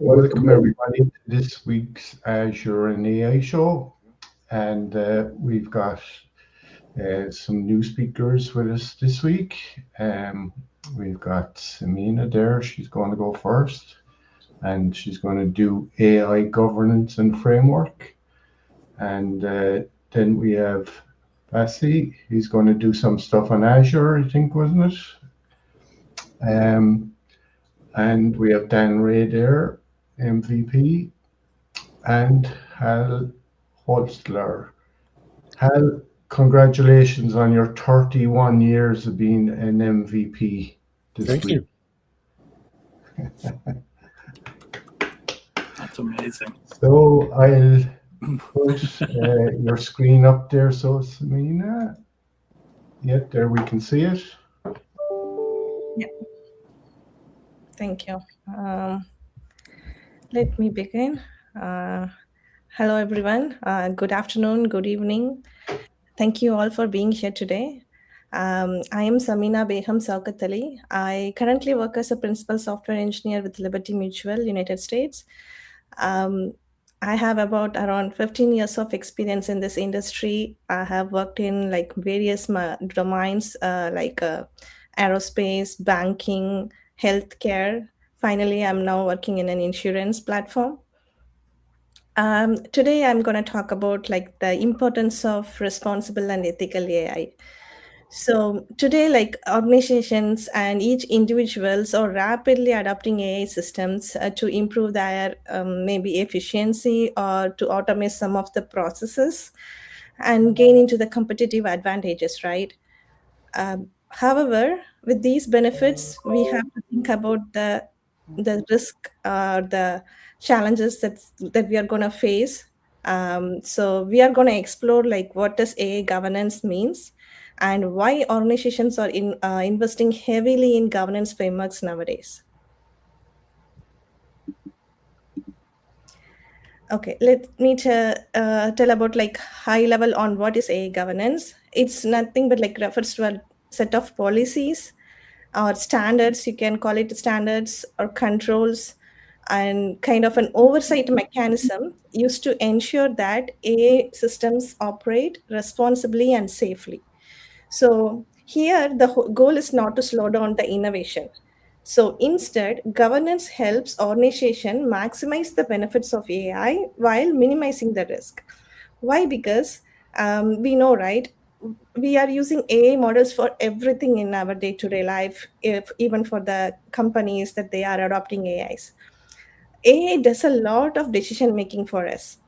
Welcome everybody to this week's Azure and AI Show, and we've got some new speakers with us this week. We've got Seena there. She's going to go first, and she's going to do AI governance and framework. And then we have Bassi. He's going to do some stuff on Azure, I think, wasn't it? And we have Dan Ray there, MVP, and Hal Holzler. Hal, congratulations on your 31 years of being an MVP this Thank week. you. That's amazing. So I'll put your screen up there, so Seena. Yep, there we can see it. Yeah. Thank you. Let me begin. Hello, everyone. Good afternoon, good evening. Thank you all for being here today. I am Seena Beham Saukatali. I currently work as a principal software engineer with Liberty Mutual, United States. I have about around 15 years of experience in this industry. I have worked in various domains like aerospace, banking, healthcare. Finally, I'm now working in an insurance platform. Today, I'm going to talk about the importance of responsible and ethical AI. So today, organizations and each individuals are rapidly adopting AI systems to improve their maybe efficiency or to automate some of the processes and gain into the competitive advantages, right? However, with these benefits, we have to think about the risk or the challenges that we are going to face. So we are going to explore what does AI governance means and why organizations are investing heavily in governance frameworks nowadays. Okay, let me tell about high level on what is AI governance. It's nothing but refers to a set of policies or standards, you can call it standards or controls, and kind of an oversight mechanism used to ensure that AI systems operate responsibly and safely. So here the goal is not to slow down the innovation. So instead, governance helps organization maximize the benefits of AI while minimizing the risk. Why? Because we know, right? We are using AI models for everything in our day-to-day life, even for the companies that they are adopting AIs. AI does a lot of decision making for us.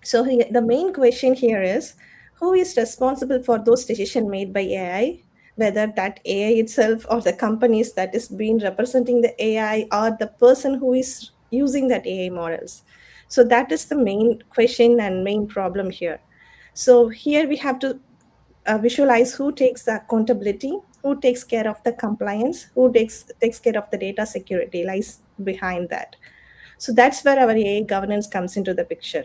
So the main question here is, who is responsible for those decisions made by AI, whether that AI itself or the companies that is being representing the AI or the person who is using that AI models. So that is the main question and main problem here. So here we have to visualize who takes the accountability, who takes care of the compliance, who takes care of the data security lies behind that. So that's where our AI governance comes into the picture.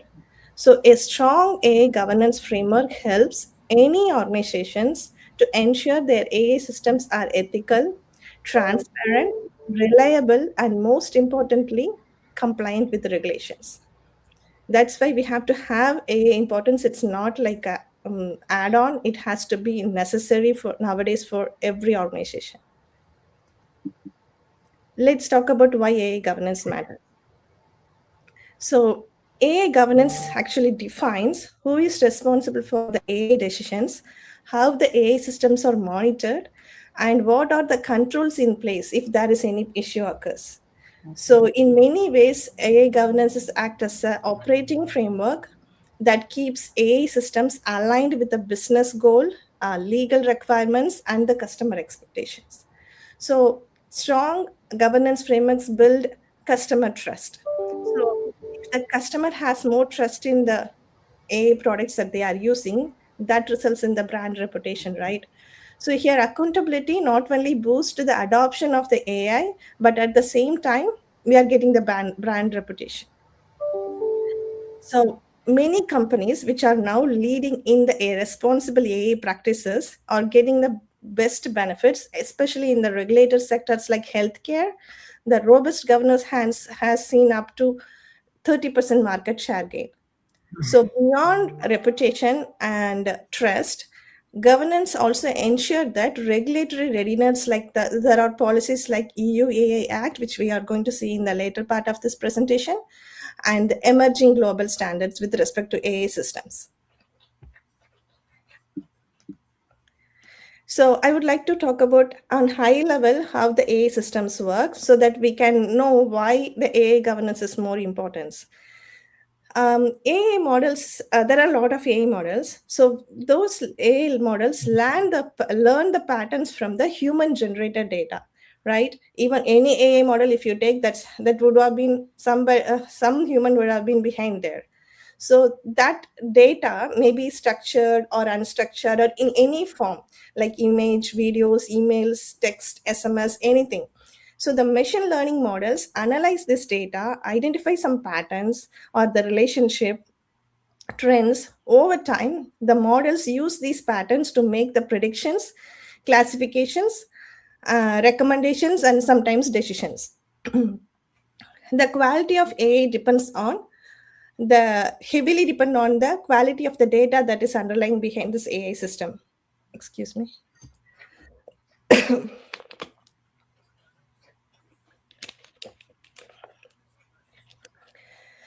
So a strong AI governance framework helps any organizations to ensure their AI systems are ethical, transparent, reliable, and most importantly, compliant with the regulations. That's why we have to have AI importance. It's not like a add-on. It has to be necessary for nowadays for every organization. Let's talk about why AI governance matters. So AI governance actually defines who is responsible for the AI decisions, how the AI systems are monitored, and what are the controls in place if there is any issue occurs. So in many ways, AI governance acts as an operating framework that keeps AI systems aligned with the business goal, legal requirements, and the customer expectations. So strong governance frameworks build customer trust. So if the customer has more trust in the AI products that they are using, that results in the brand reputation, right? So here accountability not only boosts the adoption of the AI, but at the same time, we are getting the brand reputation. So many companies which are now leading in the responsible AI practices are getting the best benefits, especially in the regulated sectors like healthcare. The robust governance has seen up to 30% market share gain. So beyond reputation and trust, governance also ensure that regulatory readiness, like there are policies like EU AI Act, which we are going to see in the later part of this presentation, and emerging global standards with respect to AI systems. So I would like to talk about on high level how the AI systems work so that we can know why the AI governance is more important. AI models, there are a lot of AI models. So those AI models learn the patterns from the human generated data, right? Even any AI model, if you take that would have been some human would have been behind there. So that data may be structured or unstructured or in any form, like image, videos, emails, text, SMS, anything. So the machine learning models analyze this data, identify some patterns or the relationship trends over time. The models use these patterns to make the predictions, classifications, recommendations, and sometimes decisions. The quality of AI depends on heavily depend on the quality of the data that is underlying behind this AI system. Excuse me.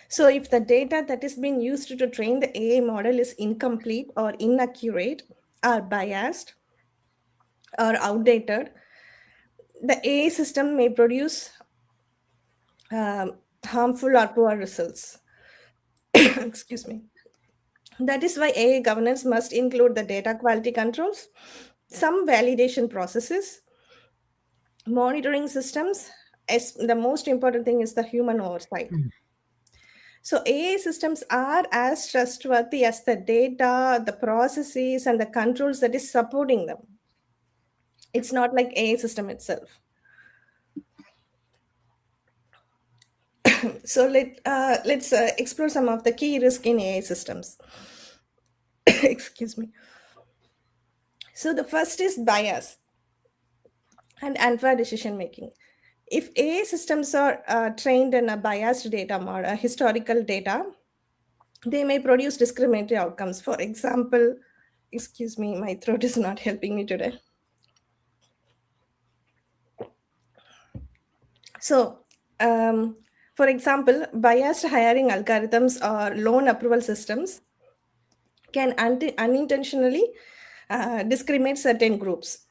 So if the data that is being used to train the AI model is incomplete or inaccurate or biased or outdated, the AI system may produce harmful or poor results. Excuse me. That is why AI governance must include the data quality controls, some validation processes, monitoring systems. As the most important thing is the human oversight. So AI systems are as trustworthy as the data, the processes, and the controls that is supporting them. It's not like AI system itself. So let's explore some of the key risk in AI systems. Excuse me. So the first is bias and unfair decision making. If AI systems are trained in a biased data model, historical data, they may produce discriminatory outcomes. For example, excuse me, my throat is not helping me today. So, for example, biased hiring algorithms or loan approval systems can unintentionally discriminate certain groups.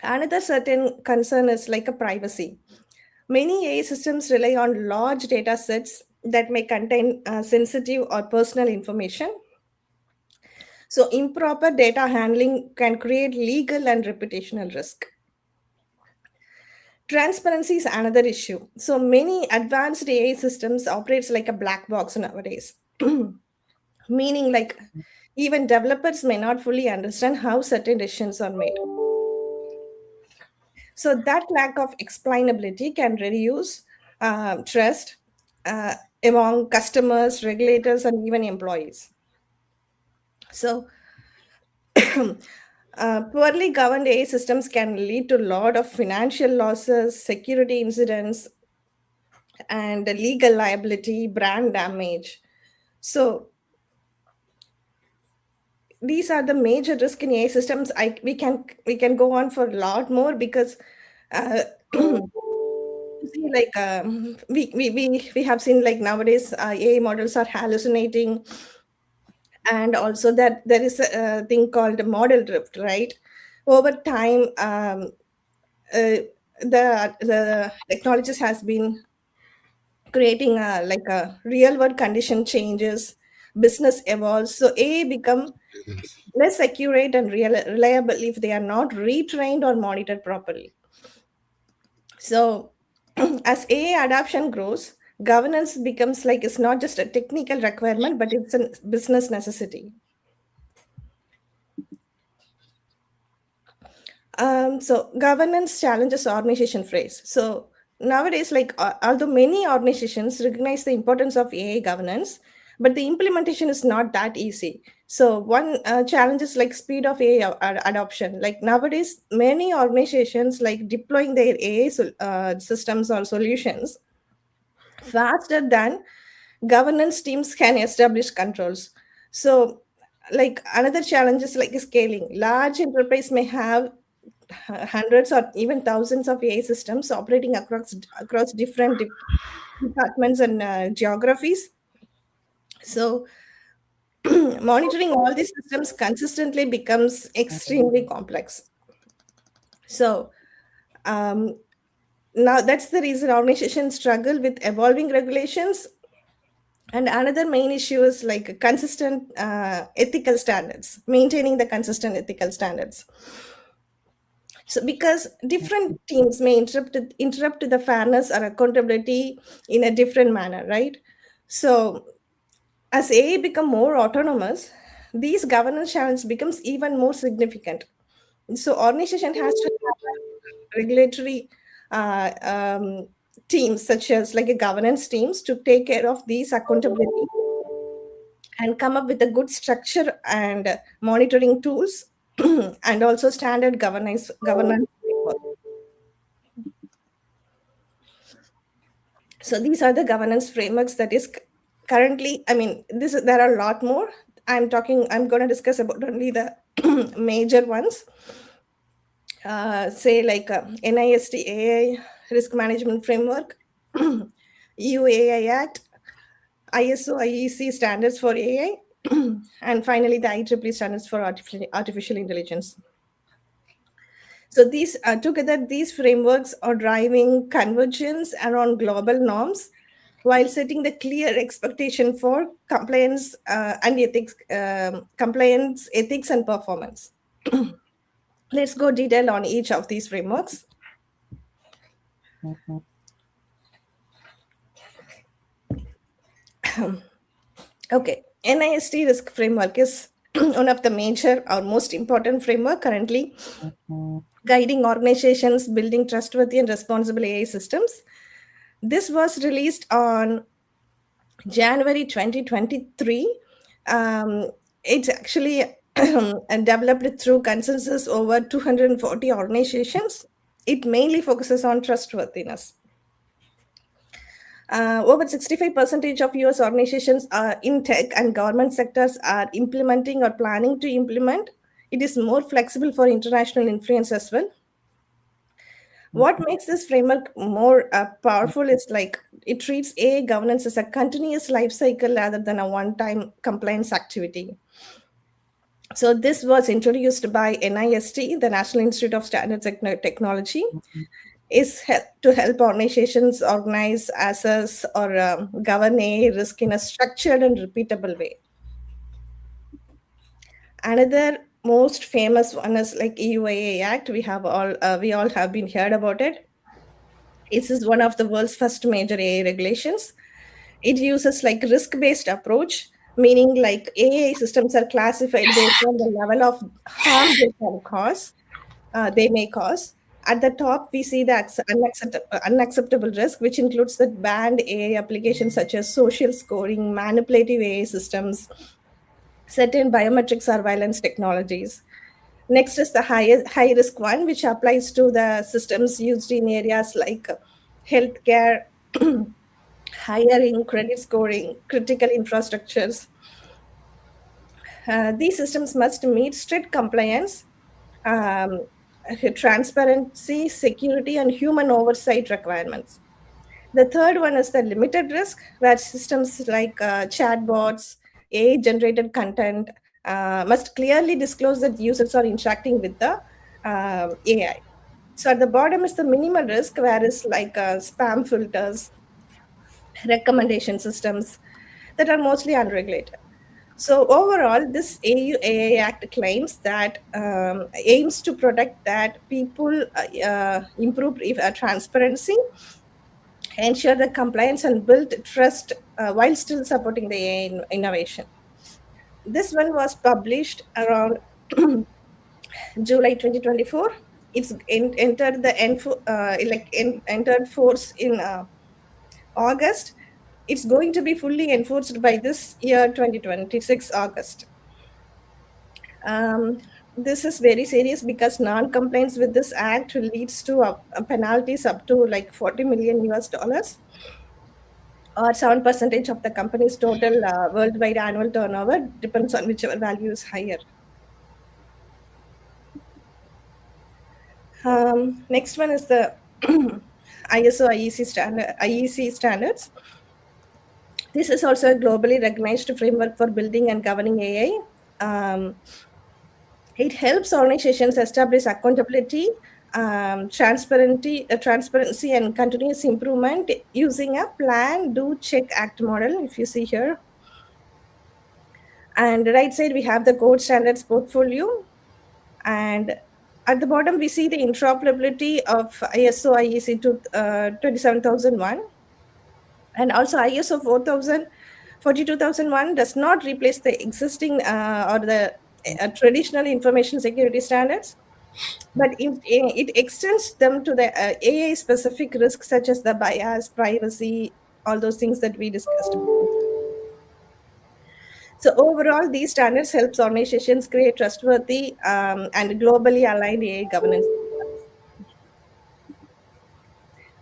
Another certain concern is like a privacy. Many AI systems rely on large data sets that may contain sensitive or personal information. So, improper data handling can create legal and reputational risk. Transparency is another issue. So, many advanced AI systems operates like a black box nowadays, meaning like even developers may not fully understand how certain decisions are made. So, that lack of explainability can reduce trust uh, among customers, regulators, and even employees. So, poorly governed AI systems can lead to a lot of financial losses, security incidents, and legal liability, brand damage. So, these are the major risk in AI systems. We can go on for a lot more because see, like we have seen like nowadays AI models are hallucinating, and also that there is a thing called model drift, right? Over time, the technologies has been creating a real world condition changes, business evolves, so AI become less accurate and reliable if they are not retrained or monitored properly. So, as AI adoption grows, governance becomes like it's not just a technical requirement, but it's a business necessity. So, governance challenges organization phrase. So, nowadays, like although many organizations recognize the importance of AI governance, but the implementation is not that easy. So one challenge is like speed of AI adoption. Like nowadays, many organizations like deploying their AI systems or solutions faster than governance teams can establish controls. So like another challenge is like scaling. Large enterprise may have hundreds or even thousands of AI systems operating across different departments and geographies. So monitoring all these systems consistently becomes extremely complex. So um, now that's the reason organizations struggle with evolving regulations. And another main issue is like consistent ethical standards, maintaining the consistent ethical standards. So because different teams may interrupt the fairness or accountability in a different manner, right? So as AI become more autonomous, these governance challenges becomes even more significant. So organization has to have regulatory teams such as like a governance teams to take care of these accountability and come up with a good structure and monitoring tools and also standard governance framework. So these are the governance frameworks that is currently, I mean, there are a lot more. I'm going to discuss about only the major ones. Say like NIST AI risk management framework, UAI Act, ISO IEC standards for AI, and finally the IEEE standards for artificial intelligence. So these together, these frameworks are driving convergence around global norms while setting the clear expectation for compliance and ethics, compliance, ethics, and performance. Let's go detail on each of these frameworks. Okay, NIST risk framework is one of the major or most important framework currently guiding organizations building trustworthy and responsible AI systems. This was released on January 2023. It's actually developed through consensus over 240 organizations. It mainly focuses on trustworthiness. Over 65% of US organizations are in tech and government sectors are implementing or planning to implement. It is more flexible for international influence as well. What makes this framework more powerful is like it treats AI governance as a continuous life cycle rather than a one-time compliance activity. So this was introduced by NIST, the National Institute of Standards and Technology, is to help organizations organize, assess, or govern AI risk in a structured and repeatable way. Another most famous one is like EUAA Act. We all have been heard about it. This is one of the world's first major AI regulations. It uses like risk-based approach, meaning like AI systems are classified based on the level of harm they may cause. At the top, we see that unacceptable risk, which includes the banned AI applications such as social scoring, manipulative AI systems, certain biometric surveillance technologies. Next is the high risk one, which applies to the systems used in areas like healthcare, hiring, credit scoring, critical infrastructures. These systems must meet strict compliance, um, transparency, security, and human oversight requirements. The third one is the limited risk, where systems like chatbots, AI-generated content must clearly disclose that users are interacting with the AI. So at the bottom is the minimal risk, where it's like spam filters, recommendation systems that are mostly unregulated. So overall, this AU-AI Act claims that aims to protect that people improve transparency, ensure the compliance, and build trust while still supporting the AI innovation. This one was published around July 2024. It's entered force in August. it's going to be fully enforced by this year, 2026 August. This is very serious because non-compliance with this act leads to penalties up to like 40 million US dollars or 7% of the company's total worldwide annual turnover, depends on whichever value is higher. Next one is the ISO IEC standards. This is also a globally recognized framework for building and governing AI. It helps organizations establish accountability, transparency, and continuous improvement using a plan, do, check, act model. If you see here, and the right side we have the code standards portfolio, and at the bottom we see the interoperability of ISO IEC to 27001, and also ISO 42001 does not replace the existing or the traditional information security standards, but it extends them to the AI specific risks such as the bias, privacy, all those things that we discussed. So overall, these standards helps organizations create trustworthy and globally aligned AI governance.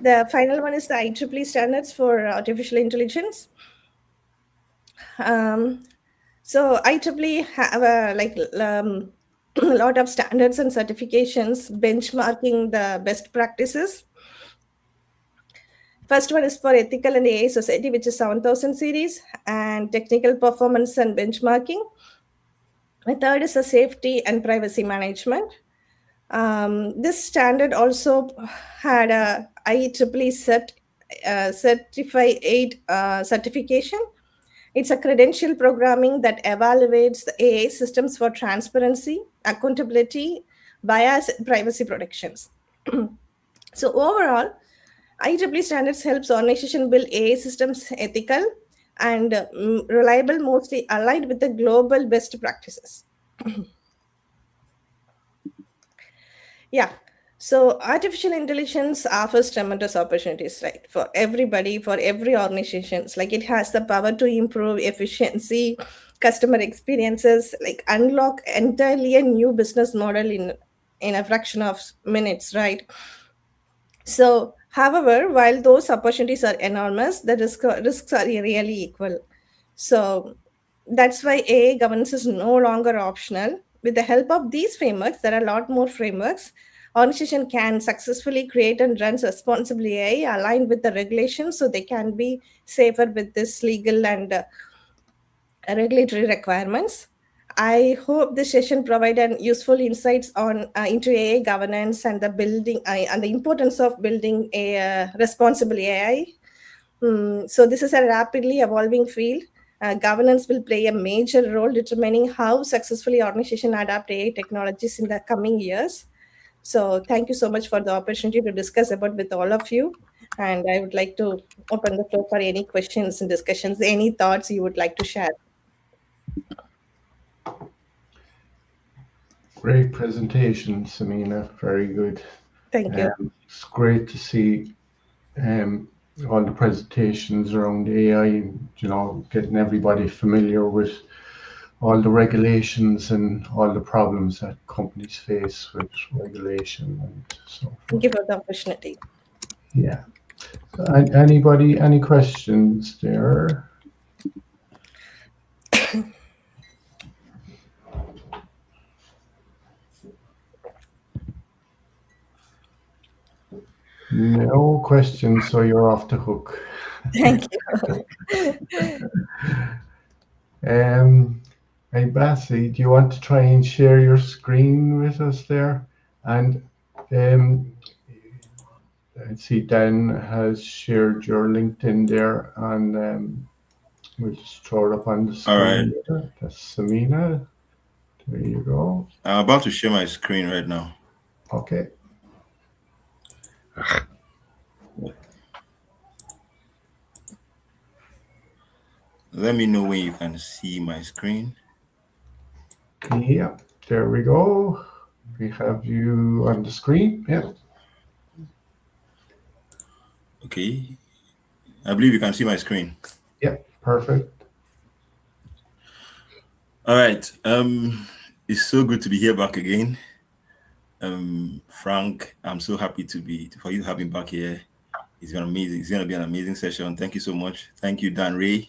The final one is the IEEE standards for artificial intelligence. So IEEE have a lot of standards and certifications benchmarking the best practices. First one is for ethical and AI society, which is 7000 series, and technical performance and benchmarking. The third is the safety and privacy management. This standard also had a IEEE Certify 8 certification. It's a credential programming that evaluates the AI systems for transparency, accountability, bias, and privacy protections. So overall, IEEE standards helps organization build AI systems ethical and reliable, mostly aligned with the global best practices. Yeah. So artificial intelligence offers tremendous opportunities, right? For everybody, for every organizations. Like it has the power to improve efficiency, customer experiences, like unlock entirely a new business model in a fraction of minutes, right? So, however, while those opportunities are enormous, the risks are really equal. So that's why AI governance is no longer optional. With the help of these frameworks, there are a lot more frameworks. Organization can successfully create and run responsible AI aligned with the regulations, so they can be safer with this legal and regulatory requirements. I hope this session provided useful insights on into AI governance and the building and the importance of building a responsible AI. So this is a rapidly evolving field. Governance will play a major role determining how successfully organization adapt AI technologies in the coming years. So thank you so much for the opportunity to discuss about with all of you. And I would like to open the floor for any questions and discussions, any thoughts you would like to share. Great presentation, Seena. Very good. Thank you. It's great to see all the presentations around AI, getting everybody familiar with all the regulations and all the problems that companies face with regulation and so forth. Thank you for the opportunity. Yeah. Anybody, any questions there? No questions, so you're off the hook. Thank you. Hey, Bassi, do you want to try and share your screen with us there? And I see Dan has shared your LinkedIn there, and we'll just throw it up on the screen. All right. There. That's Seena. There you go. I'm about to share my screen right now. Okay. Let me know when you can see my screen. Yeah, there we go. We have you on the screen. Yeah. Okay. I believe you can see my screen. Yeah, perfect. All right. It's so good to be here back again. Frank, I'm so happy for you to have me back here. It's gonna be an amazing session. Thank you so much. Thank you, Dan Ray.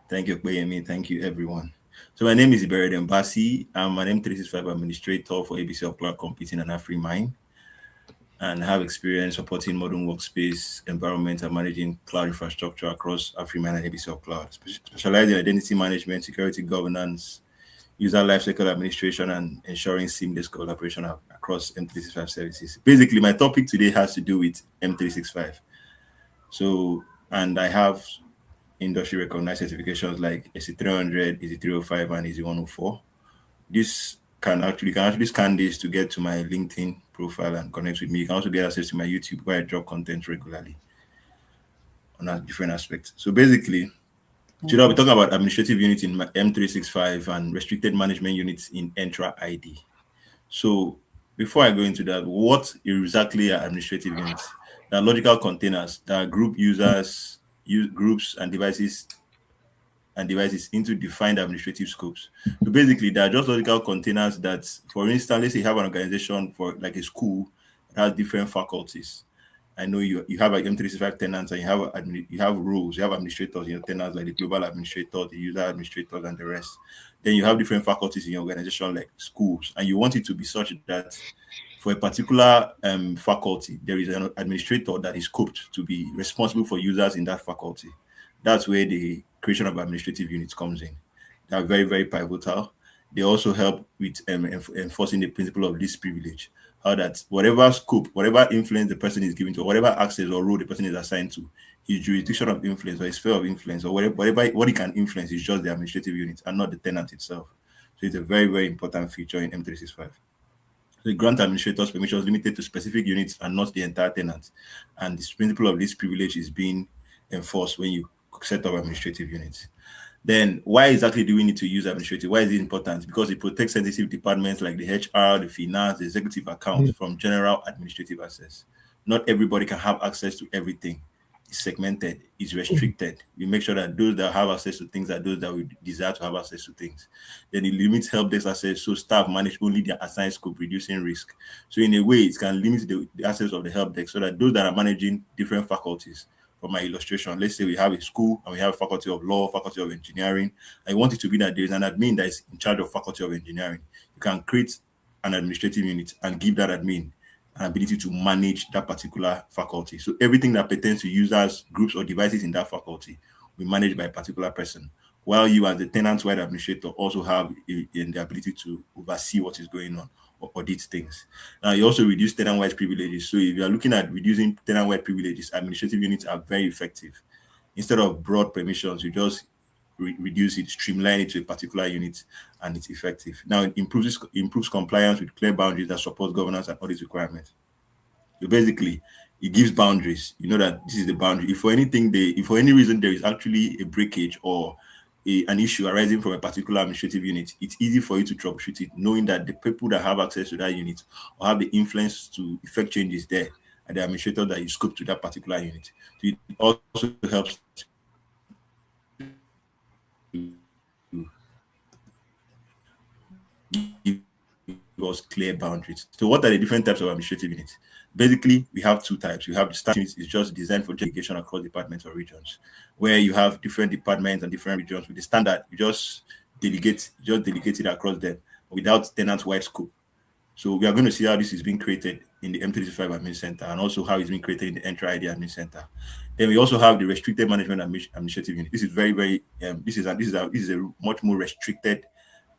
Thank you, Opeyemi. Thank you, everyone. So my name is Ibered Mbasi. I'm an M365 administrator for ABC of Cloud Computing and AfriMine, and have experience supporting modern workspace environment and managing cloud infrastructure across AfriMine and ABC of Cloud. Specialized in identity management, security governance, user lifecycle administration, and ensuring seamless collaboration across M365 services. Basically, my topic today has to do with M365. So, and I have industry recognized certifications like AC300, AC305, and AC104. This can actually scan this to get to my LinkedIn profile and connect with me. You can also get access to my YouTube where I drop content regularly on a different aspect. So basically, today I'll be talking about administrative units in M365 and restricted management units in Entra ID. So before I go into that, what exactly are administrative units? They are logical containers that are group users, groups and devices into defined administrative scopes. So basically, they are just logical containers that, for instance, let's say you have an organization for like a school that has different faculties. I know you have like M365 tenants and you have roles, you have administrators in your tenants like the global administrator, the user administrators, and the rest. Then you have different faculties in your organization like schools, and you want it to be such that for a particular faculty, there is an administrator that is scoped to be responsible for users in that faculty. That's where the creation of administrative units comes in. They are very, very pivotal. They also help with enforcing the principle of least privilege. How that whatever scope, whatever influence the person is given to, or whatever access or role the person is assigned to, his jurisdiction of influence or his sphere of influence, or whatever what he can influence is just the administrative unit and not the tenant itself. So it's a very, very important feature in M365. The grant administrators permissions limited to specific units and not the entire tenant. And this principle of least privilege is being enforced when you set up administrative units. Then why exactly do we need to use administrative? Why is it important? Because it protects sensitive departments like the HR, the finance, the executive account from general administrative access. Not everybody can have access to everything. It's segmented, it's restricted. We make sure that those that have access to things are those that we desire to have access to things. Then it limits help desk access, so staff manage only their assigned scope, reducing risk. So in a way, it can limit the access of the help desk so that those that are managing different faculties, for my illustration, let's say we have a school and we have a faculty of law, faculty of engineering. I want it to be that there is an admin that is in charge of faculty of engineering. You can create an administrative unit and give that admin an ability to manage that particular faculty. So everything that pertains to users, groups, or devices in that faculty will be managed by a particular person, while you as the tenant-wide administrator also have the ability to oversee what is going on or audit things. Now, you also reduce tenant-wide privileges. So if you are looking at reducing tenant-wide privileges, administrative units are very effective. Instead of broad permissions, you just reduce it, streamline it to a particular unit, and it's effective. Now, it improves compliance with clear boundaries that support governance and audit requirements. So basically, it gives boundaries. You know that this is the boundary. If for any reason there is actually a breakage or an issue arising from a particular administrative unit, it's easy for you to troubleshoot it, knowing that the people that have access to that unit or have the influence to effect changes there are the administrator that you scope to that particular unit. So it also helps give us clear boundaries. So what are the different types of administrative units? Basically, we have two types. We have the standard units, is just designed for delegation across departments or regions, where you have different departments and different regions. With the standard, you just delegate it across them without tenant-wide scope. So we are going to see how this is being created in the M365 Admin Center and also how it's being created in the Entra ID Admin Center. Then we also have the restricted management administrative unit. This is this is a much more restricted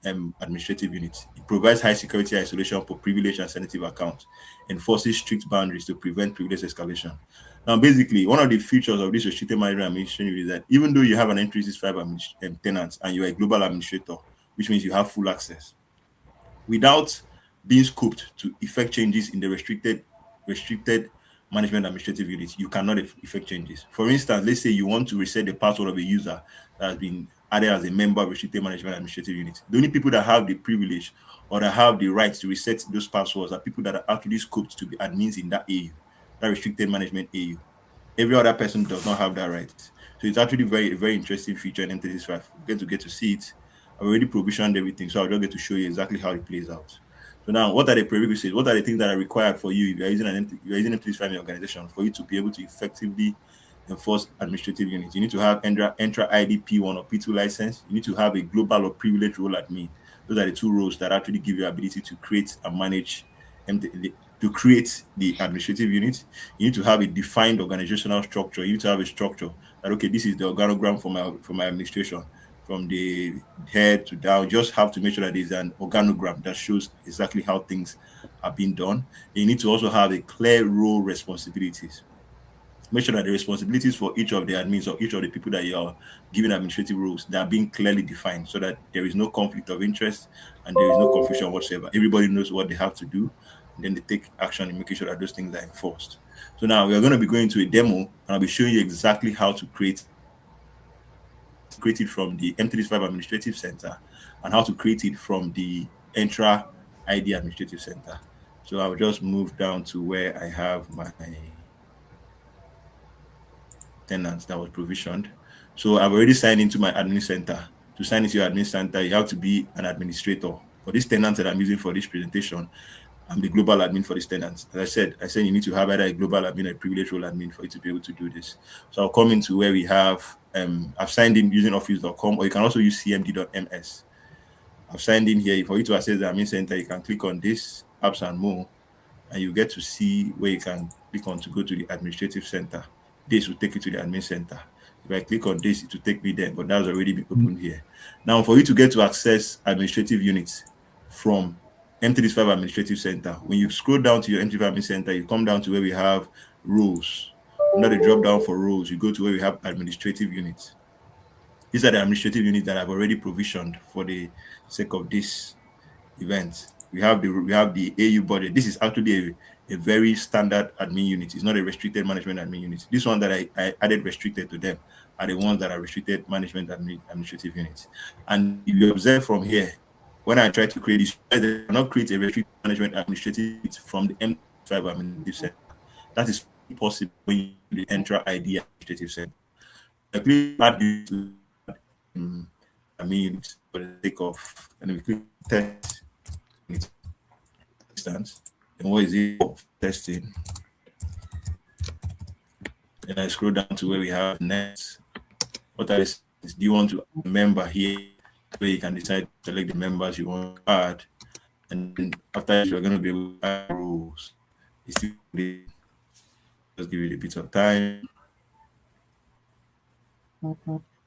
administrative unit. It provides high security isolation for privileged and sensitive accounts, enforces strict boundaries to prevent privilege escalation. Now, basically, one of the features of this restricted management administration is that even though you have an M365 tenant and you're a global administrator, which means you have full access, without being scoped to effect changes in the restricted management administrative unit, you cannot effect changes. For instance, let's say you want to reset the password of a user that has been added as a member of restricted management administrative unit. The only people that have the privilege or that have the right to reset those passwords are people that are actually scoped to be admins in that AU, that restricted management AU. Every other person does not have that right. So it's actually very interesting feature in M365. You get to see it. I've already provisioned everything, so I'll just get to show you exactly how it plays out. So now, what are the prerequisites? What are the things that are required for you if you're using M365 in your organization for you to be able to effectively enforce administrative units? You need to have Entra ID P1 or P2 license. You need to have a global or privileged role admin. Those are the two roles that actually give you ability to create and manage to create the administrative unit. You need to have a defined organizational structure. You need to have a structure that, okay, this is the organogram for my administration, from the head to down. Just have to make sure that there's an organogram that shows exactly how things are being done. You need to also have a clear role responsibilities. Make sure that the responsibilities for each of the admins or each of the people that you are giving administrative roles, they are being clearly defined so that there is no conflict of interest and there is no confusion whatsoever. Everybody knows what they have to do, and then they take action in making sure that those things are enforced. So now we are going to be going to a demo, and I'll be showing you exactly how to create it from the M365 Administrative Center and how to create it from the Entra ID Administrative Center. So I'll just move down to where I have my tenants that was provisioned. So I've already signed into my admin center. To sign into your admin center, you have to be an administrator. For this tenant that I'm using for this presentation, I'm the global admin for this tenant. As I said you need to have either a global admin or a privileged role admin for you to be able to do this. So I'll come into where we have, I've signed in using office.com, or you can also use cmd.ms. I've signed in here. For you to access the admin center, you can click on this, apps and more, and you get to see where you can click on to go to the administrative center. This will take you to the admin center. If I click on this, it will take me there, but that's already been opened here. Now, for you to get to access administrative units from M365 Administrative Center, when you scroll down to your M365 Admin Center, you come down to where we have roles. Under the drop down for roles, you go to where we have administrative units. These are the administrative units that I've already provisioned for the sake of this event. We have the AU budget. This is actually a very standard admin unit. It's not a restricted management admin unit. This one that I added restricted to them are the ones that are restricted management administrative units. And if you observe from here, when I try to create this, I cannot create a restricted management administrative unit from the M5 Administrative Center. That is possible when you use the Entra ID Administrative Center. I click add admin units for the sake of, and we click test instance. And what is it for testing? And I scroll down to where we have next. What are this? Do you want to member here? Where you can decide to select the members you want to add, and then after you're going to be able to add rules. Just give it a bit of time.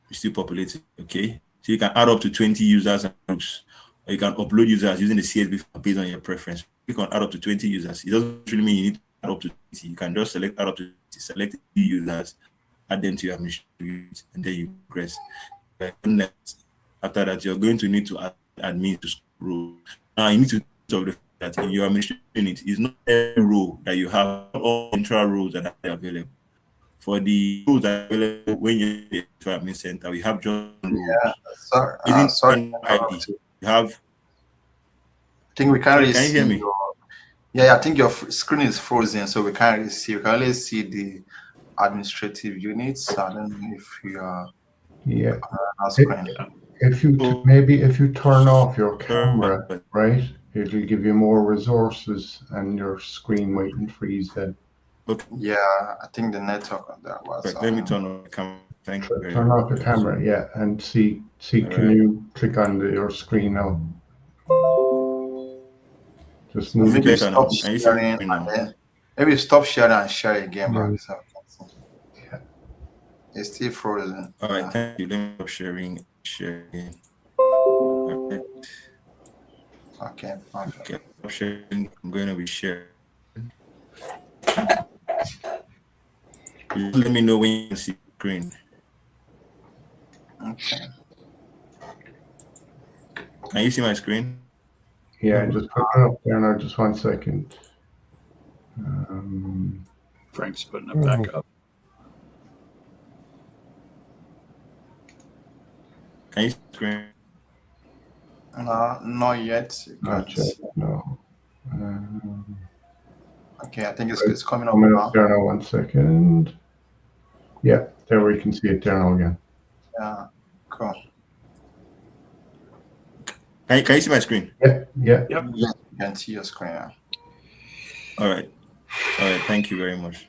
It's still populating, okay? So you can add up to 20 users and groups, or you can upload users using the CSV based on your preference. You can add up to 20 users. It doesn't really mean you need to add up to 20. You can just select add up to 20, select users, add them to your administrative, and then you press. After that, you're going to need to add admin to row. Now you need to know that in your administration unit is not every row that you have all intra rows that are available. For the rows that are available when you're in the admin center, we have just rows. Yeah, sorry. ID. You have. I think we can't really see. Can you hear me? Yeah, I think your screen is frozen, so we can't really see. We can only see the administrative units. I don't know if you are. Yeah. Screen. If you turn off your camera, right, it'll give you more resources and your screen mightn't freeze then. Okay. Yeah, I think the network on that was. Let me turn on the camera. Thank you. Turn off the camera, yeah, and see. Can you click on your screen now? Just move maybe stop sharing. Maybe stop sharing and share again, bro. Yeah. It's still frozen. All right, thank you. Let me stop sharing. Okay. Okay. I'm sharing. I'm going to be sharing. Let me know when you see the screen. Okay. Can you see my screen? Yeah, just put it up there now. Just 1 second. Frank's putting it back up. Can you see the screen? Not yet. Gotcha. No. Okay, I think it's coming up Coming now. up there now. 1 second. Yeah, there we can see it there now again. Yeah, cool. Can you see my screen? Yeah. Yes, you can see your screen. Yeah. All right. Thank you very much.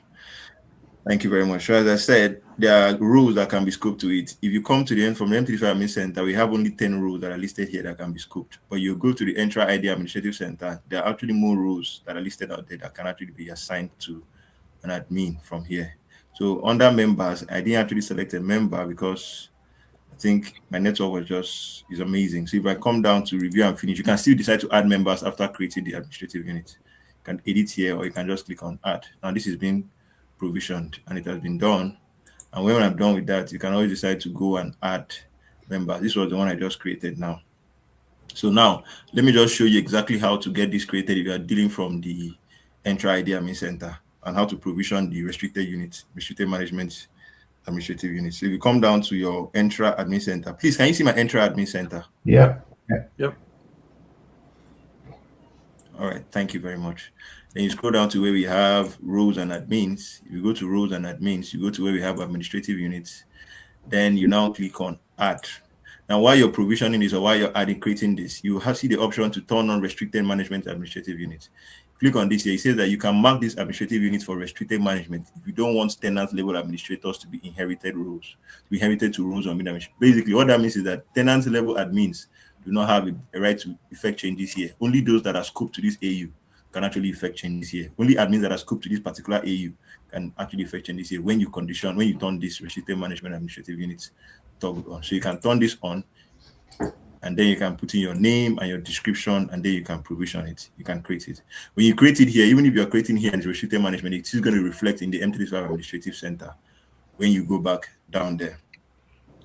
So as I said, there are rules that can be scoped to it. If you come to the end from the M35 Admin Center, we have only 10 rules that are listed here that can be scoped. But you go to the Entra ID Administrative Center, there are actually more rules that are listed out there that can actually be assigned to an admin from here. So under members, I didn't actually select a member because I think my network is amazing. So if I come down to review and finish, you can still decide to add members after creating the administrative unit. You can edit here, or you can just click on add. Now this is being provisioned and it has been done. And when I'm done with that, you can always decide to go and add members. This was the one I just created now. So now let me just show you exactly how to get this created if you are dealing from the Entra ID Admin Center, and how to provision the restricted unit, restricted management administrative unit. So if you come down to your Entra Admin Center, please, can you see my Entra Admin Center? Yeah. Yep. All right, thank you very much. Then you scroll down to where we have roles and admins. If you go to roles and admins, you go to where we have administrative units. Then you now click on add. Now, while you're provisioning this or while you're creating this, you see the option to turn on restricted management administrative units. Click on this here. It says that you can mark this administrative unit for restricted management if you don't want tenant level administrators to be inherited to roles on administration. Basically, what that means is that tenant level admins do not have a right to effect changes here. Only those that are scoped to this AU can actually effect changes here. Only admins that are scoped to this particular AU can actually effect changes here when you turn this restricted management administrative units toggled on. So you can turn this on, and then you can put in your name and your description, and then you can provision it. You can create it. When you create it here, even if you're creating here in the restricted management, it's still going to reflect in the M35 Administrative Center when you go back down there.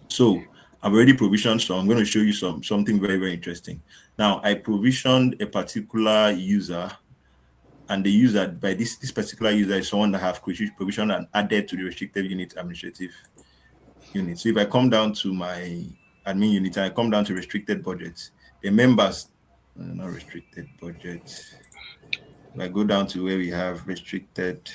So I've already provisioned, so I'm going to show you something very, very interesting. Now, I provisioned a particular user, and the user, by this particular user, is someone that have provisioned and added to the restricted unit administrative unit. So if I come down to my admin unit and I come down to restricted budgets, the members, not restricted budgets. If I go down to where we have restricted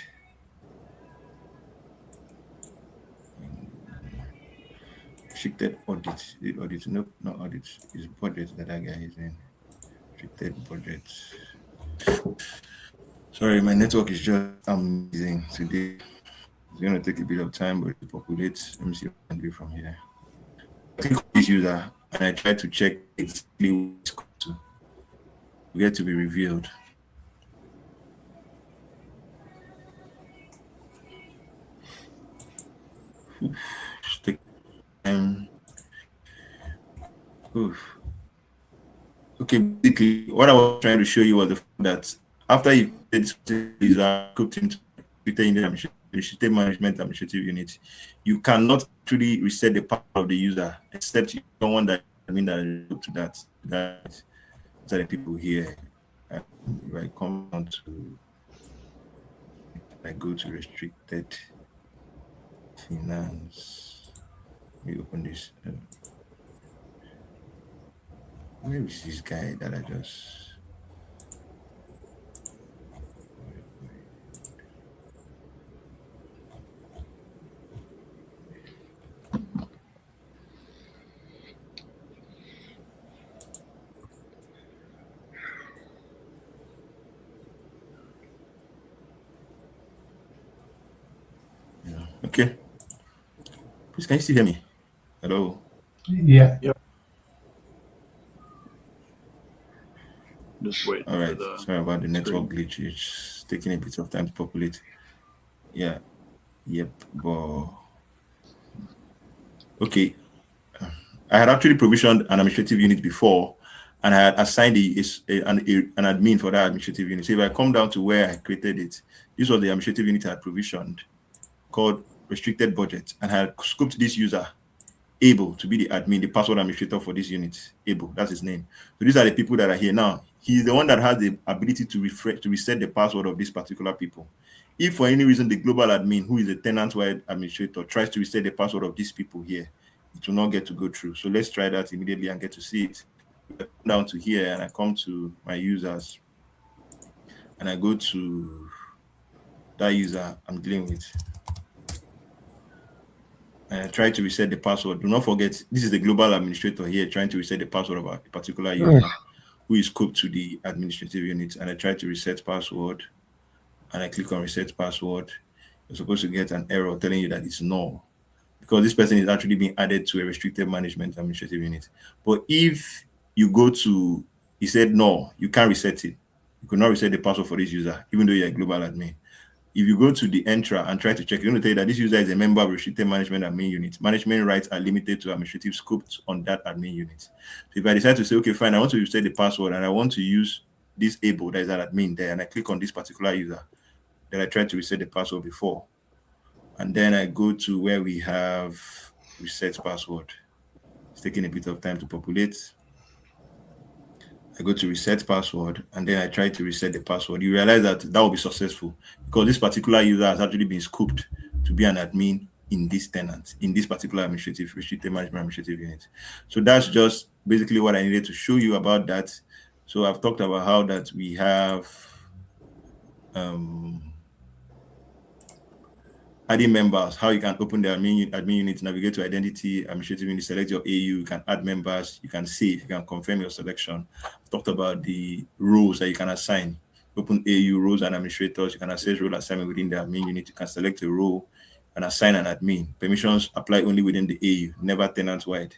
audits, no, not audits, it's budgets that guy is in. Restricted budgets. Sorry, my network is just amazing today. It's going to take a bit of time, but it populates. Let me see what I can do from here. I click on this user and I try to check exactly what it's going to get to be revealed. Take time. Okay, basically, what I was trying to show you was the fact that after you did this user cooked into the restricted management administrative unit, you cannot truly reset the power of the user except you don't want that. I mean, that to that are the people here. If I come down to, I go to restricted finance. Let me open this. Where is this guy that I just? Okay. Please, can you still hear me? Hello? Yeah. Yep. Just wait. All right. Sorry about the network glitch. It's taking a bit of time to populate. Yeah. Yep. But okay. I had actually provisioned an administrative unit before, and I had assigned an admin for that administrative unit. So if I come down to where I created it, this was the administrative unit I had provisioned called restricted budget, and I had scoped this user able to be the admin, the password administrator for this unit. Able, that's his name. So these are the people that are here now. He's the one that has the ability to reset the password of this particular people. If for any reason the global admin, who is a tenant-wide administrator, tries to reset the password of these people here, it will not get to go through. So let's try that immediately and get to see it. I come down to here and I come to my users and I go to that user I'm dealing with. try to reset the password. Do not forget, this is the global administrator here trying to reset the password of a particular user who is scoped to the administrative unit. And I try to reset password, and I click on reset password. You're supposed to get an error telling you that it's null, because this person is actually being added to a restricted management administrative unit. But if you go to, he said no, you can't reset it. You could not reset the password for this user, even though you're a global admin. If you go to the Entra and try to check, it's going to tell you that this user is a member of restricted management admin unit. Management rights are limited to administrative scope on that admin unit. So if I decide to say, okay, fine, I want to reset the password and I want to use this able, that is an admin there, and I click on this particular user, then I try to reset the password before. And then I go to where we have reset password. It's taking a bit of time to populate. I go to reset password, and then I try to reset the password. You realize that will be successful because this particular user has actually been scoped to be an admin in this tenant, in this particular administrative restricted management administrative unit. So that's just basically what I needed to show you about that. So I've talked about how that we have adding members, how you can open the admin unit, navigate to identity, administrative unit, select your AU, you can add members, you can save, you can confirm your selection. I've talked about the roles that you can assign. Open AU roles and administrators, you can access role assignment within the admin unit, you can select a role and assign an admin. Permissions apply only within the AU, never tenant-wide.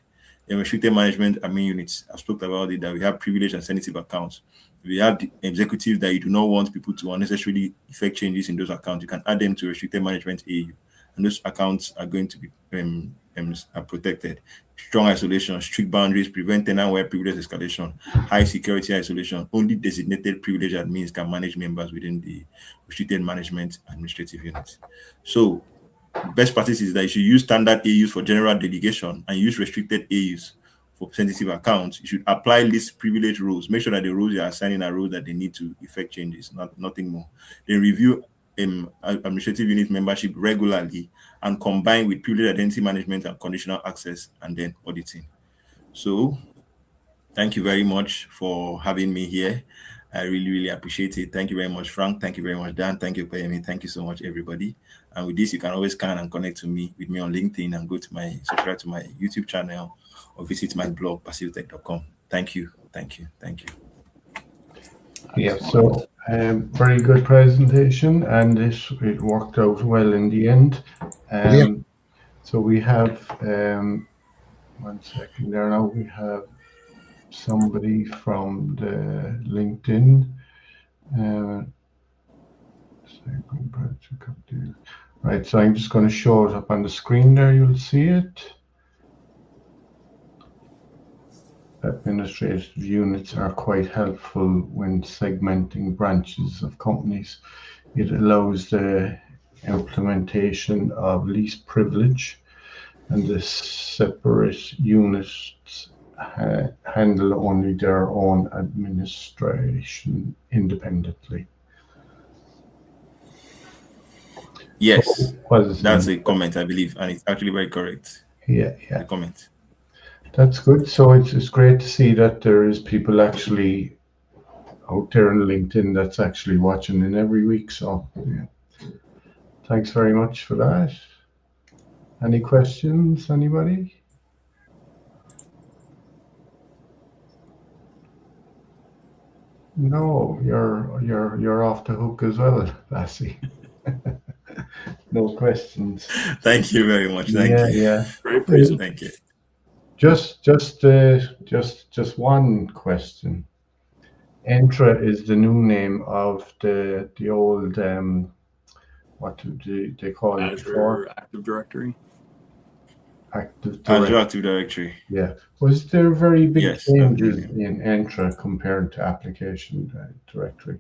The restricted management admin units, I've spoken about it, that we have privileged and sensitive accounts. We have the executives that you do not want people to unnecessarily effect changes in those accounts. You can add them to restricted management AU, and those accounts are going to be are protected. Strong isolation, strict boundaries, prevent tenant-wide privilege escalation, high security isolation. Only designated privileged admins can manage members within the restricted management administrative unit. So best practice is that you should use standard AUs for general delegation and use restricted AUs for sensitive accounts. You should apply least privilege rules. Make sure that the rules you are assigning are rules that they need to effect changes, nothing more. Then review administrative unit membership regularly and combine with privilege identity management and conditional access, and then auditing. So thank you very much for having me here. I really appreciate it. Thank you very much, Frank. Thank you very much, Dan. Thank you, Opeyemi. Thank you so much, everybody. And with this, you can always scan and connect with me on LinkedIn and go to subscribe to my YouTube channel or visit my blog, passivitech.com. Thank you. Yeah, so very good presentation, and it worked out well in the end. So we have 1 second there now. We have somebody from the LinkedIn. Right, so I'm just going to show it up on the screen there. You'll see it. Administrative units are quite helpful when segmenting branches of companies. It allows the implementation of least privilege, and the separate units handle only their own administration independently. Yes, that's a comment, I believe, and it's actually very correct. Yeah. The comment. That's good. So it's great to see that there is people actually out there on LinkedIn that's actually watching in every week. So yeah, thanks very much for that. Any questions, anybody? No, you're off the hook as well, Lassie. No questions. Thank you very much. Thank you. Yeah. Great presentation. Thank you. Just one question. Entra is the new name of the old what do they call it? Azure Active Directory. Azure Active Directory. Yeah. Was there very big changes definitely in Entra compared to application directory?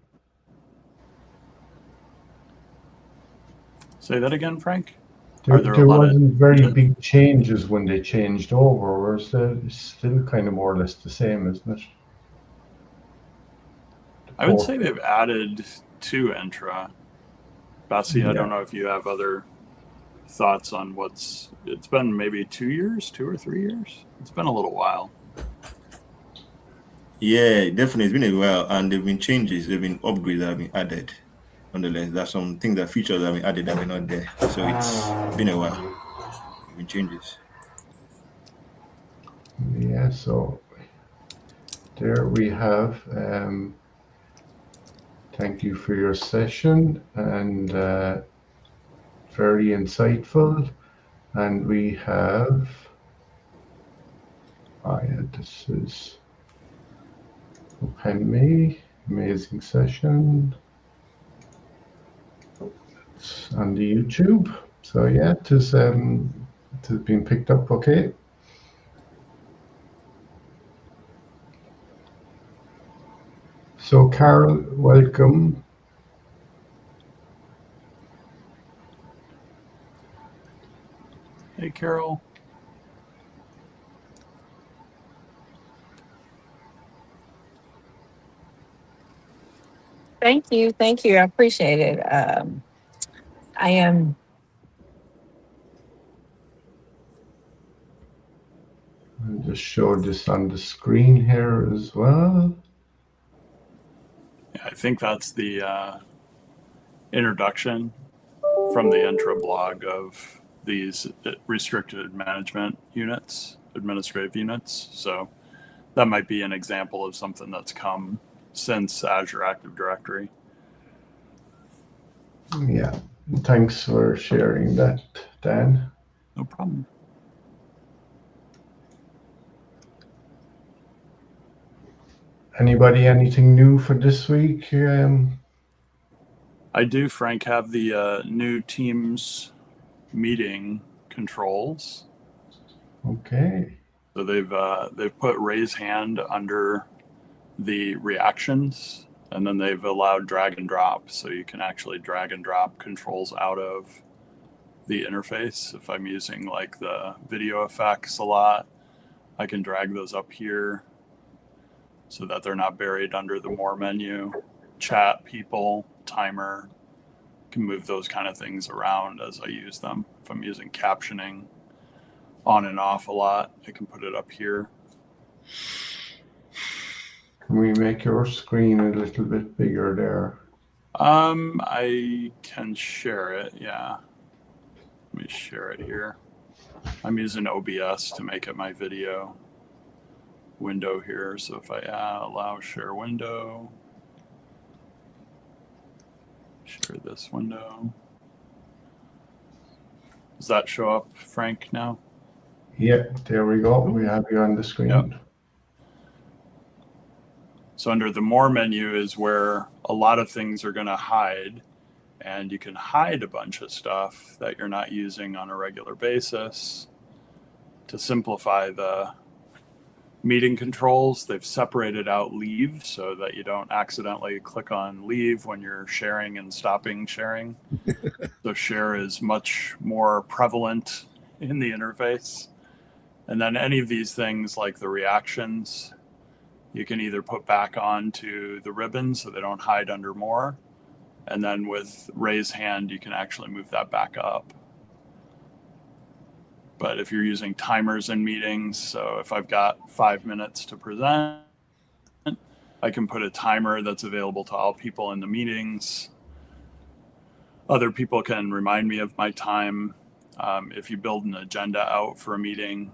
Say that again, Frank. There wasn't very big changes when they changed over, or is it still kind of more or less the same, isn't it? I would say they've added to Entra. Bassi, I don't know if you have other thoughts on it's been maybe 2 or 3 years. It's been a little while. Yeah, definitely. It's been a while, and there have been changes, there have been upgrades that have been added. Nonetheless, there's some things features that have been added that were not there. So it's been a while. making changes. Yeah, so there we have. Thank you for your session, and very insightful. And we have, this is Opeyemi, amazing session. It's on the YouTube. So yeah, it has been picked up okay. So Carol, welcome. Hey, Carol. Thank you. Thank you. I appreciate it. I am. I'll just show this on the screen here as well. Yeah, I think that's the introduction from the intro blog of these restricted management units, administrative units. So that might be an example of something that's come since Azure Active Directory. Yeah, thanks for sharing that, Dan. No problem. Anybody, anything new for this week? I do, Frank, have the new Teams meeting controls. Okay. So they've put raise hand under the reactions, and then they've allowed drag and drop, so you can actually drag and drop controls out of the interface. If I'm using like the video effects a lot, I can drag those up here so that they're not buried under the more menu. Chat, people, timer, can move those kind of things around as I use them. If I'm using captioning on and off a lot, I can put it up here. Can we make your screen a little bit bigger there? I can share it, yeah. Let me share it here. I'm using OBS to make it my video window here. So if I allow share window, share this window. Does that show up, Frank, now? Yeah, there we go. We have you on the screen. Yep. So under the more menu is where a lot of things are going to hide, and you can hide a bunch of stuff that you're not using on a regular basis. To simplify the meeting controls, they've separated out leave so that you don't accidentally click on leave when you're sharing and stopping sharing. So share is much more prevalent in the interface. And then any of these things like the reactions, you can either put back onto the ribbon so they don't hide under more. And then with raise hand, you can actually move that back up. But if you're using timers in meetings, so if I've got 5 minutes to present, I can put a timer that's available to all people in the meetings. Other people can remind me of my time. If you build an agenda out for a meeting,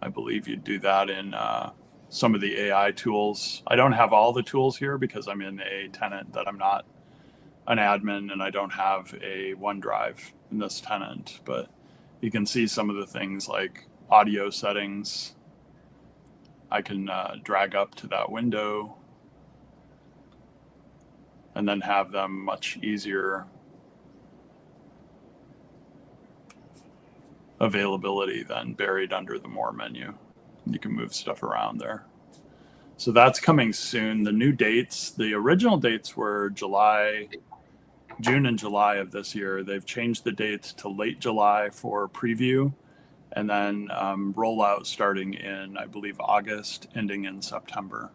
I believe you'd do that in some of the AI tools. I don't have all the tools here because I'm in a tenant that I'm not an admin, and I don't have a OneDrive in this tenant, but you can see some of the things like audio settings. I can drag up to that window and then have them much easier availability than buried under the more menu. You can move stuff around there. So that's coming soon. The new dates, the original dates were June and July of this year. They've changed the dates to late July for preview, and then rollout starting in, I believe, August, ending in September.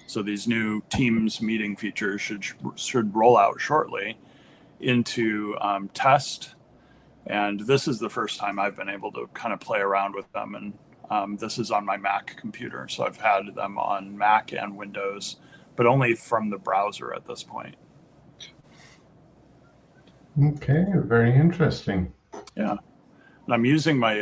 So these new Teams meeting features should roll out shortly into test. And this is the first time I've been able to kind of play around with them. And this is on my Mac computer. So I've had them on Mac and Windows, but only from the browser at this point. Okay, very interesting. Yeah. I'm using my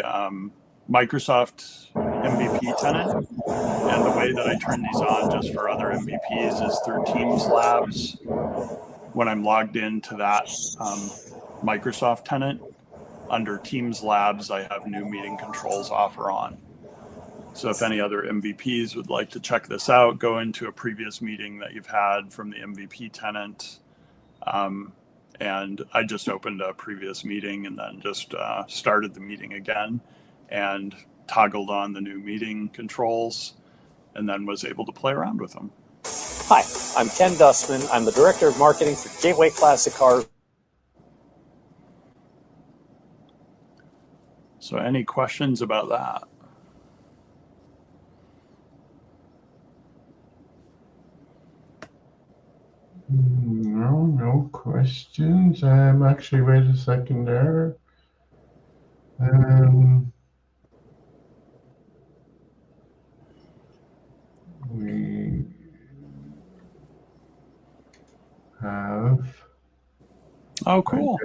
Microsoft MVP tenant, and the way that I turn these on just for other MVPs is through Teams Labs. When I'm logged into that Microsoft tenant, under Teams Labs, I have new meeting controls off or on. So if any other MVPs would like to check this out, go into a previous meeting that you've had from the MVP tenant. And I just opened a previous meeting and then just started the meeting again and toggled on the new meeting controls and then was able to play around with them. Hi, I'm Ken Dustman. I'm the Director of Marketing for Gateway Classic Cars. So any questions about that? No questions. Actually, wait a second there. We have. Oh, cool.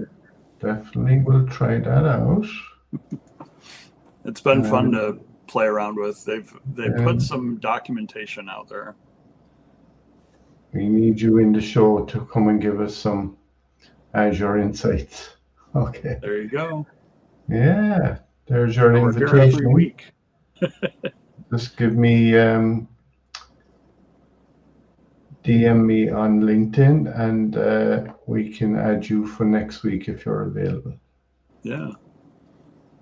Definitely will try that out. It's been fun to play around with. They've put some documentation out there. We need you in the show to come and give us some Azure insights. Okay. There you go. Yeah, there's your We're invitation. here every week. Just give me DM me on LinkedIn, and we can add you for next week if you're available. Yeah.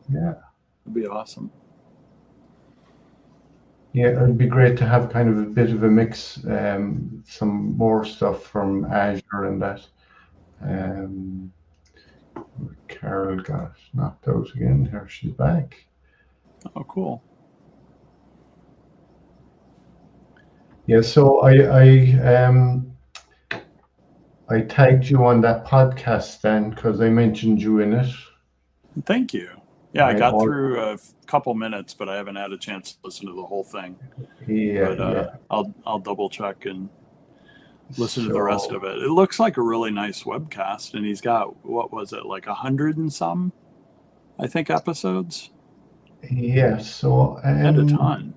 Yeah. It'd be awesome. Yeah, it'd be great to have kind of a bit of a mix, some more stuff from Azure and that. Carol got knocked out again. Here she's back. Oh, cool. Yeah, so I tagged you on that podcast then because I mentioned you in it. Thank you. Yeah, I got through a couple minutes, but I haven't had a chance to listen to the whole thing. Yeah, but I'll double check and listen to the rest of it. It looks like a really nice webcast, and he's got, what was it, like 100 and some, I think, episodes? Yeah, so and a ton.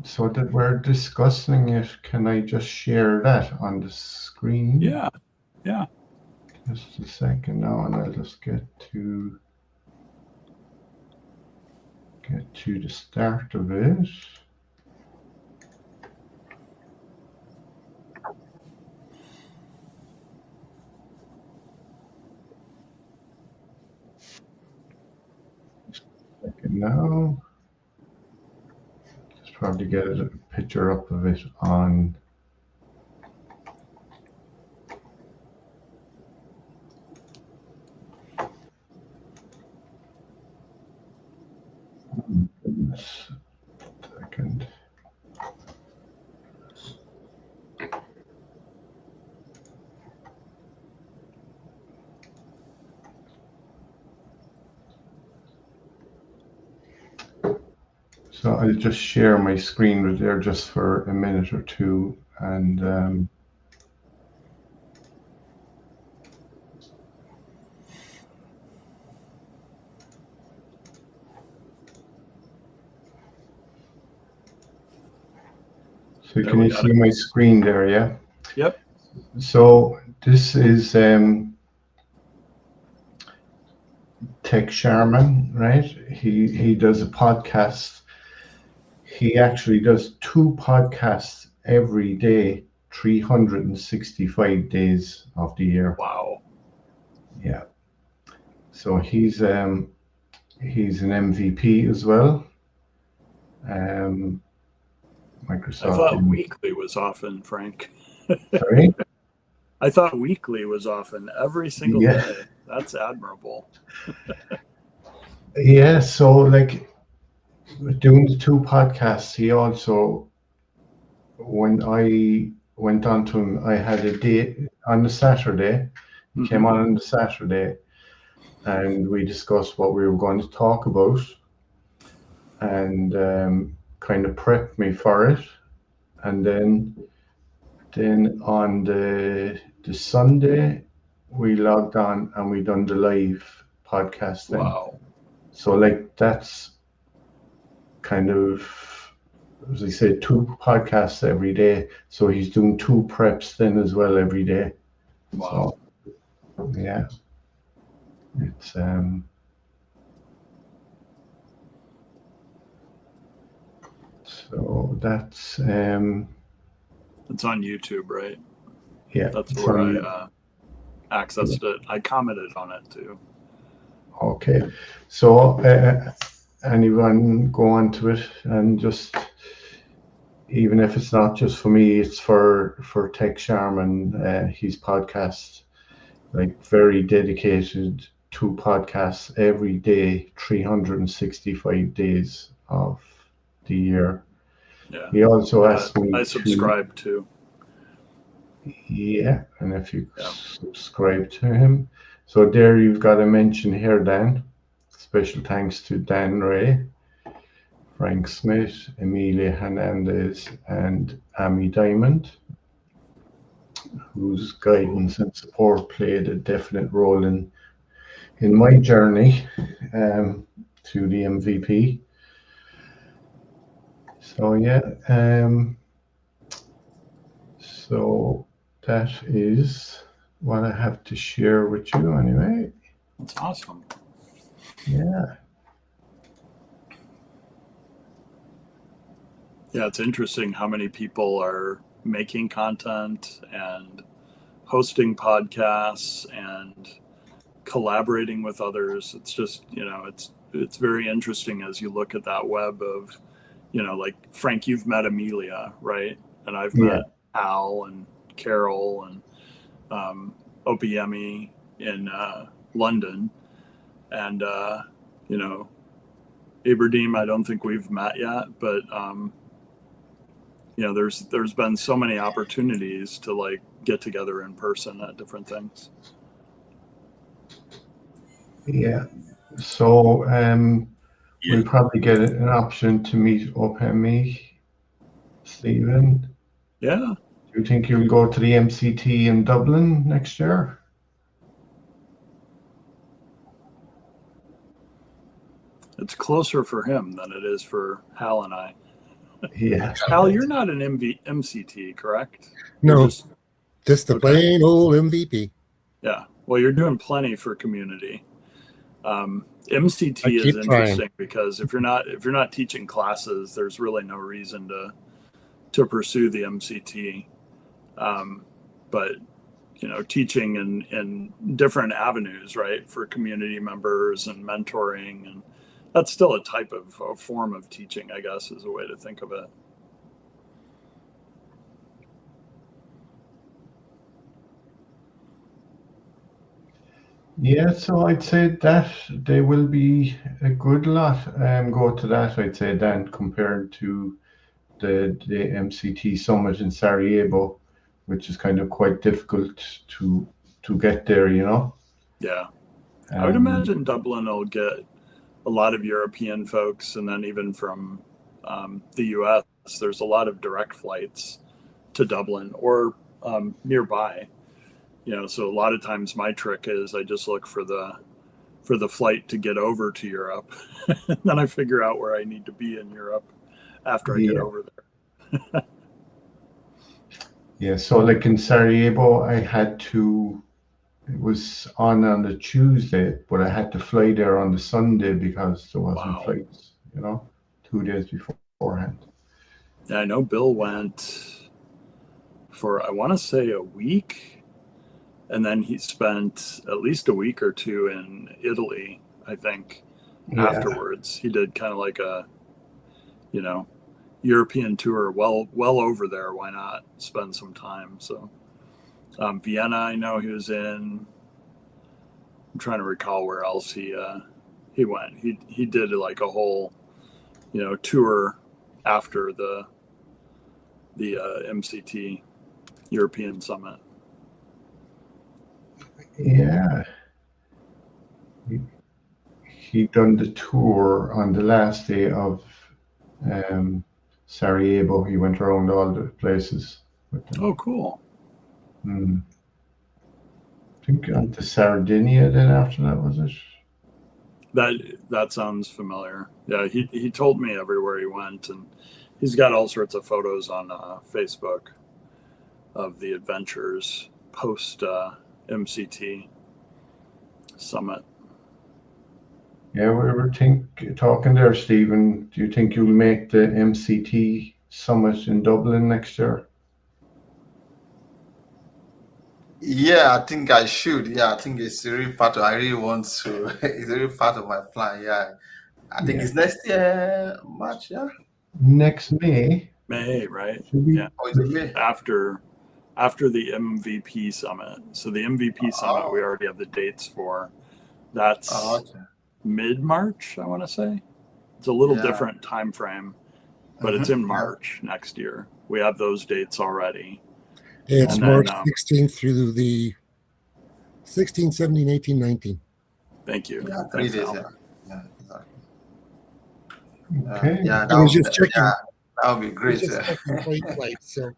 So that we're discussing it, can I just share that on the screen? Yeah. Just a second now, and I'll just get to the start of it. Just a second now. Just probably get a picture up of it on. Goodness. Second. So I'll just share my screen with there just for a minute or two, and so can you see my screen there? Yeah. Yep. So this is Tech Sharman, right? He does a podcast. He actually does 2 podcasts every day, 365 days of the year. Wow. Yeah. So he's an MVP as well. Microsoft. I thought weekly was often, Frank. Sorry? I thought weekly was often every single day. That's admirable. Yeah, so like doing the 2 podcasts, he also, when I went on to him, I had a date on the Saturday. He came on the Saturday, and we discussed what we were going to talk about, and kind of prepped me for it. And then on the Sunday, we logged on and we done the live podcast then. Wow. So like that's kind of, as I said, 2 podcasts every day. So he's doing 2 preps then as well every day. Wow. So yeah, it's so that's It's on YouTube, right? yeah. That's it's where on- I accessed it. I commented on it too. Okay, so anyone go on to it and just, even if it's not just for me, it's for Tech Sharman, his podcast, like very dedicated 2 podcasts every day, 365 days of the year. Yeah. He also asked me I subscribe to. Yeah, and if you Yeah. subscribe to him. So there you've got a mention here, Dan. Special thanks to Dan Ray, Frank Smith, Amelia Hernández, and Amy Diamond, whose guidance and support played a definite role in my journey to the MVP. So yeah, so that is what I have to share with you anyway. That's awesome. Yeah. Yeah, it's interesting how many people are making content and hosting podcasts and collaborating with others. It's just, it's very interesting as you look at that web of, like Frank, you've met Amelia, right? And I've met Al and Carol and Opeyemi in London. And, Ibrahim, I don't think we've met yet, but, there's been so many opportunities to like get together in person at different things. Yeah. So we'll probably get an option to meet Opeyemi, Stephen. Yeah. Do you think you'll go to the MCT in Dublin next year? It's closer for him than it is for Hal and I. Yeah. Hal, you're not an MCT, correct? No, You're just the plain old MVP. Yeah. Well, you're doing plenty for community. MCT I is keep interesting trying. because if you're not teaching classes, there's really no reason to pursue the MCT. But teaching in different avenues, right, for community members and mentoring, and that's still a type of a form of teaching, I guess, is a way to think of it. Yeah, so I'd say that they will be a good lot go to that, I'd say, Dan, compared to the MCT summit in Sarajevo, which is kind of quite difficult to get there, Yeah. I would imagine Dublin will get a lot of European folks, and then even from the US, there's a lot of direct flights to Dublin or nearby. So a lot of times my trick is I just look for the flight to get over to Europe. And then I figure out where I need to be in Europe after I get over there. Yeah, so like in Sarajevo, it was on the Tuesday, but I had to fly there on the Sunday because there wasn't flights, 2 days beforehand. Yeah, I know Bill went for, I want to say, a week. And then he spent at least a week or 2 in Italy, I think, afterwards. He did kind of like a, European tour well over there. Why not spend some time? So Vienna, I know he was in. I'm trying to recall where else he went. He did like a whole, tour after the MCT European Summit. Yeah. He done the tour on the last day of Sarajevo. He went around all the places. Oh, cool. I think on to Sardinia then after that, was it? That sounds familiar. Yeah, he told me everywhere he went, and he's got all sorts of photos on Facebook of the adventures post MCT summit. Yeah, we were talking there, Stephen. Do you think you'll make the MCT summit in Dublin next year? Yeah, I think I should. Yeah, I think it's really part of. I really want to. It's really part of my plan. Yeah, I think it's next year March. Yeah, next May. May, right? Yeah. Oh, is it May? After the MVP summit. So the MVP summit, we already have the dates for. That's mid-March, I want to say. It's a little different time frame, but it's in March next year. We have those dates already. It's March 16th through the 16, 17, 18, 19. Thank you. Yeah, 3 days. Yeah, exactly. Okay. Yeah, I was just checking. Yeah, that would be great. So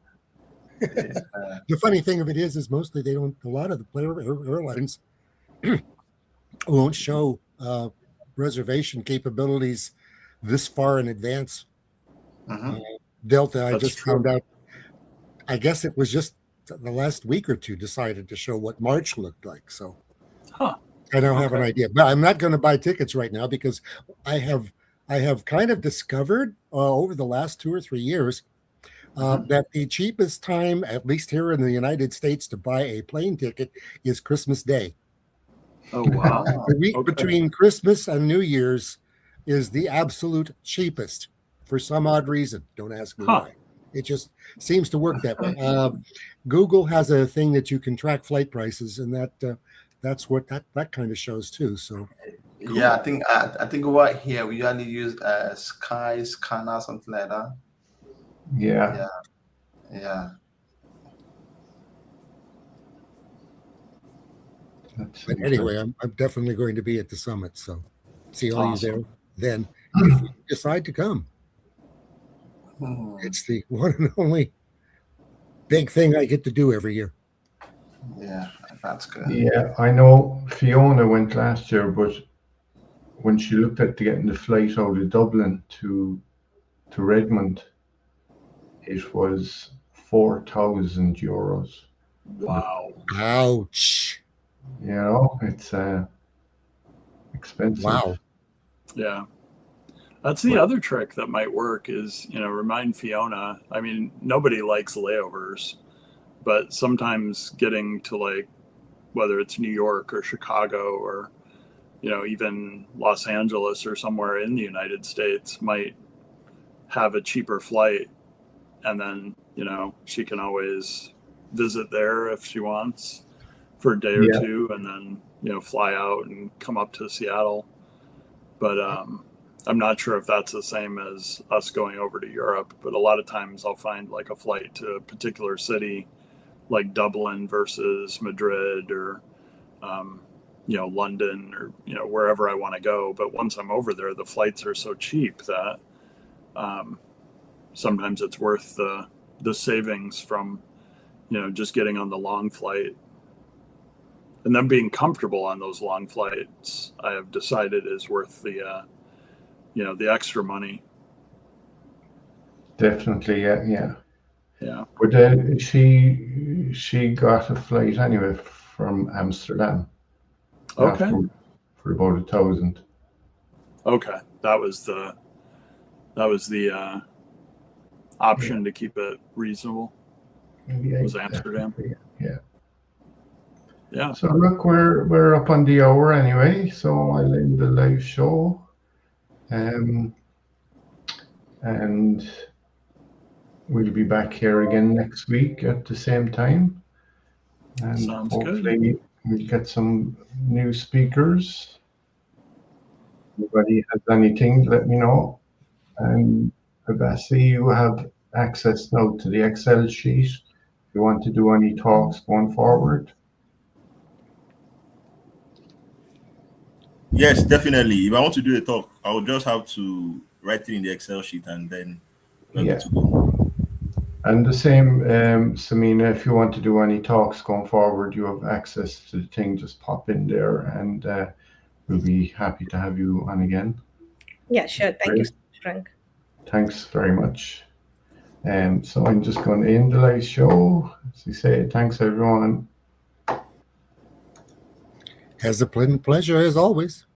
the funny thing of it is mostly they don't. A lot of the airlines won't show reservation capabilities this far in advance. Delta, I just found out. I guess it was just the last week or two decided to show what March looked like. So I don't have an idea, but I'm not going to buy tickets right now because I have kind of discovered over the last 2 or 3 years that the cheapest time, at least here in the United States, to buy a plane ticket is Christmas Day. Oh, wow. The week between Christmas and New Year's is the absolute cheapest for some odd reason. Don't ask me why. It just seems to work that way. Google has a thing that you can track flight prices, and that's what that kind of shows too. So, cool. Yeah, I think over here we usually use Sky Scanner, something like that. Yeah. But anyway, I'm definitely going to be at the summit. So, see all you there then if you decide to come. It's the one and only big thing I get to do every year. Yeah, that's good. Yeah, I know Fiona went last year, but when she looked at getting the flight out of Dublin to Redmond, it was €4,000. Wow. Ouch. You know, it's expensive. Wow. Yeah. That's the other trick that might work is, remind Fiona. I mean, nobody likes layovers, but sometimes getting to whether it's New York or Chicago or, even Los Angeles or somewhere in the United States might have a cheaper flight. And then, she can always visit there if she wants for a day or two and then, fly out and come up to Seattle. But, I'm not sure if that's the same as us going over to Europe, but a lot of times I'll find a flight to a particular city like Dublin versus Madrid or, London or, wherever I want to go. But once I'm over there, the flights are so cheap that sometimes it's worth the savings from, just getting on the long flight. And then being comfortable on those long flights, I have decided is worth the extra money. Definitely, yeah. But she got a flight anyway from Amsterdam. Okay. For about 1,000. Okay, that was the option to keep it reasonable. Was Amsterdam? Yeah. So look, we're up on the hour anyway. So I'll end the live show. And we'll be back here again next week at the same time. And sounds hopefully good. We'll get some new speakers. Anybody has anything, let me know. And Abasi, you have access now to the Excel sheet. If you want to do any talks going forward. Yes, definitely. If I want to do a talk, I will just have to write it in the Excel sheet and then we're good to go. And the same, Samina, if you want to do any talks going forward, you have access to the thing, just pop in there and we'll be happy to have you on again. Yeah, sure. Thank you, Frank. Thanks very much. So I'm just going to end the live show. As you say, thanks everyone. Has a pleasure as always.